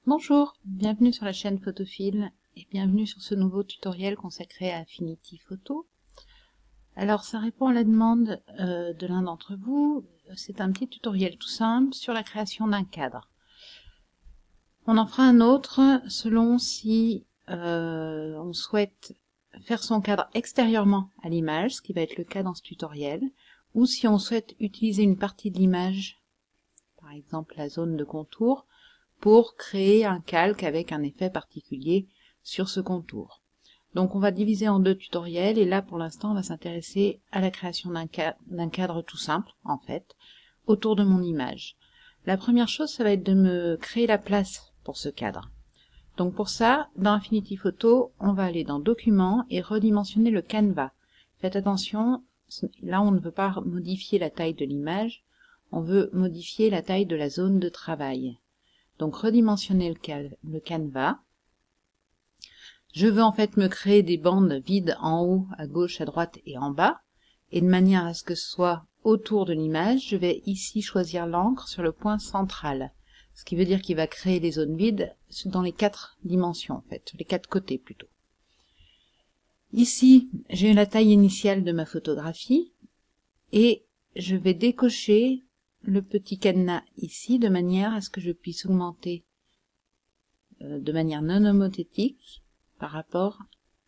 Bonjour, bienvenue sur la chaîne Photophile et bienvenue sur ce nouveau tutoriel consacré à Affinity Photo. Alors ça répond à la demande de l'un d'entre vous, c'est un petit tutoriel tout simple sur la création d'un cadre. On en fera un autre selon si on souhaite faire son cadre extérieurement à l'image, ce qui va être le cas dans ce tutoriel, ou si on souhaite utiliser une partie de l'image, par exemple la zone de contour, pour créer un calque avec un effet particulier sur ce contour. Donc on va diviser en deux tutoriels et là pour l'instant on va s'intéresser à la création d'un cadre tout simple en fait autour de mon image. La première chose ça va être de me créer la place pour ce cadre. Donc pour ça dans Affinity Photo on va aller dans Documents et redimensionner le canevas. Faites attention, là on ne veut pas modifier la taille de l'image, on veut modifier la taille de la zone de travail. Donc redimensionner le canevas. Je veux en fait me créer des bandes vides en haut, à gauche, à droite et en bas. Et de manière à ce que ce soit autour de l'image, je vais ici choisir l'encre sur le point central. Ce qui veut dire qu'il va créer les zones vides dans les 4 dimensions en fait, sur les 4 côtés plutôt. Ici, j'ai la taille initiale de ma photographie et je vais décocher le petit cadenas ici de manière à ce que je puisse augmenter de manière non homothétique par rapport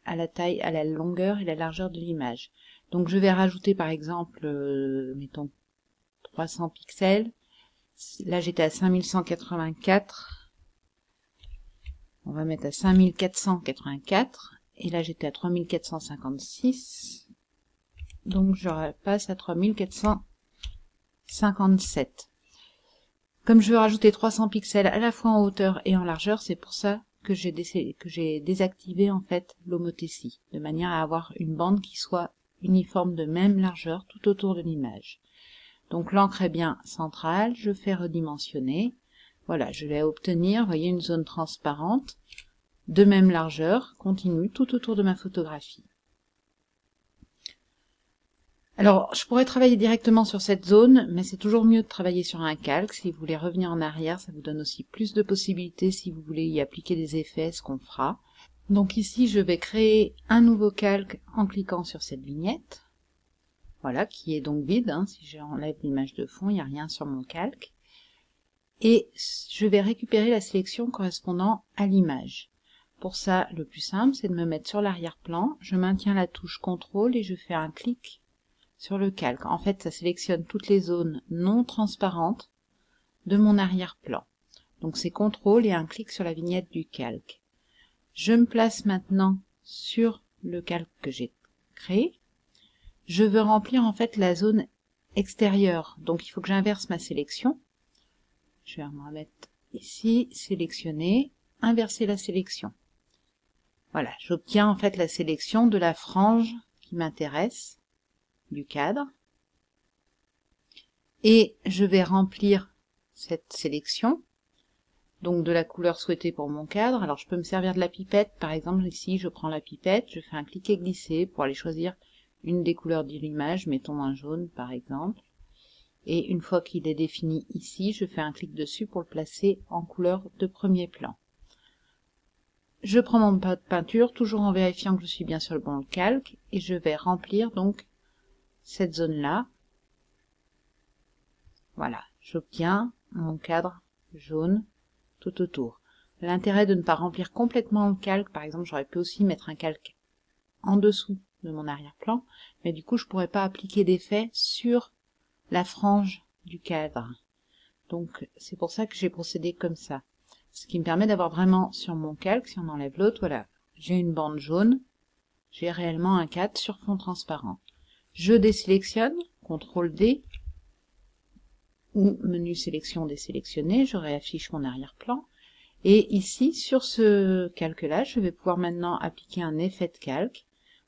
à la taille, à la longueur et la largeur de l'image. Donc je vais rajouter par exemple, mettons 300 pixels. Là j'étais à 5184. On va mettre à 5484. Et là j'étais à 3456. Donc je passe à 3457. Comme je veux rajouter 300 pixels à la fois en hauteur et en largeur, c'est pour ça que j'ai désactivé en fait l'homothétie, de manière à avoir une bande qui soit uniforme de même largeur tout autour de l'image. Donc l'encre est bien centrale, je fais redimensionner. Voilà, je vais obtenir, vous voyez, une zone transparente de même largeur, continue, tout autour de ma photographie. Alors, je pourrais travailler directement sur cette zone, mais c'est toujours mieux de travailler sur un calque. Si vous voulez revenir en arrière, ça vous donne aussi plus de possibilités si vous voulez y appliquer des effets, ce qu'on fera. Donc ici, je vais créer un nouveau calque en cliquant sur cette vignette. Voilà, qui est donc vide. Si j'enlève l'image de fond, il n'y a rien sur mon calque. Et je vais récupérer la sélection correspondant à l'image. Pour ça, le plus simple, c'est de me mettre sur l'arrière-plan. Je maintiens la touche CTRL et je fais un clic sur le calque. En fait, ça sélectionne toutes les zones non transparentes de mon arrière-plan. Donc c'est CTRL et un clic sur la vignette du calque. Je me place maintenant sur le calque que j'ai créé. Je veux remplir en fait la zone extérieure. Donc il faut que j'inverse ma sélection. Je vais me remettre ici, sélectionner, inverser la sélection. Voilà, j'obtiens en fait la sélection de la frange qui m'intéresse du cadre et je vais remplir cette sélection donc de la couleur souhaitée pour mon cadre. Alors je peux me servir de la pipette, par exemple ici je prends la pipette, je fais un cliquer glisser pour aller choisir une des couleurs de l'image, mettons un jaune par exemple, et une fois qu'il est défini ici, je fais un clic dessus pour le placer en couleur de premier plan. Je prends mon pot de peinture, toujours en vérifiant que je suis bien sur le bon calque, et je vais remplir donc cette zone-là. Voilà, j'obtiens mon cadre jaune tout autour. L'intérêt de ne pas remplir complètement le calque, par exemple, j'aurais pu aussi mettre un calque en dessous de mon arrière-plan, mais du coup, je pourrais pas appliquer d'effet sur la frange du cadre. Donc, c'est pour ça que j'ai procédé comme ça. Ce qui me permet d'avoir vraiment sur mon calque, si on enlève l'autre, voilà, j'ai une bande jaune, j'ai réellement un cadre sur fond transparent. Je désélectionne, CTRL D, ou menu sélection désélectionné, je réaffiche mon arrière-plan. Et ici, sur ce calque-là, je vais pouvoir maintenant appliquer un effet de calque.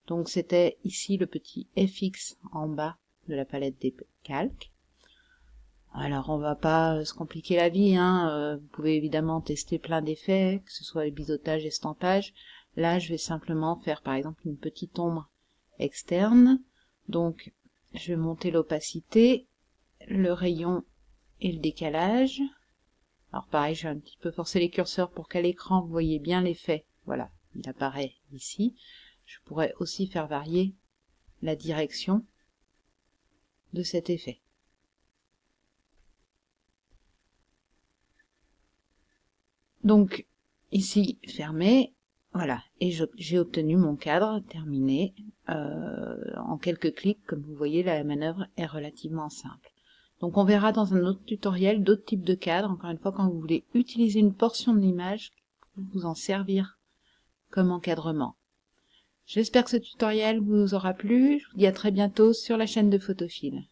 Donc c'était ici le petit FX en bas de la palette des calques. Alors on va pas se compliquer la vie, vous pouvez évidemment tester plein d'effets, que ce soit les biseautages, estampages. Là, je vais simplement faire par exemple une petite ombre externe. Donc je vais monter l'opacité, le rayon et le décalage. Alors pareil, j'ai un petit peu forcé les curseurs pour qu'à l'écran vous voyez bien l'effet. Voilà, il apparaît ici. Je pourrais aussi faire varier la direction de cet effet. Donc ici fermé, voilà, et j'ai obtenu mon cadre terminé en quelques clics. Comme vous voyez, la manœuvre est relativement simple. Donc on verra dans un autre tutoriel d'autres types de cadres, encore une fois quand vous voulez utiliser une portion de l'image, vous en servir comme encadrement. J'espère que ce tutoriel vous aura plu, je vous dis à très bientôt sur la chaîne de Photophile.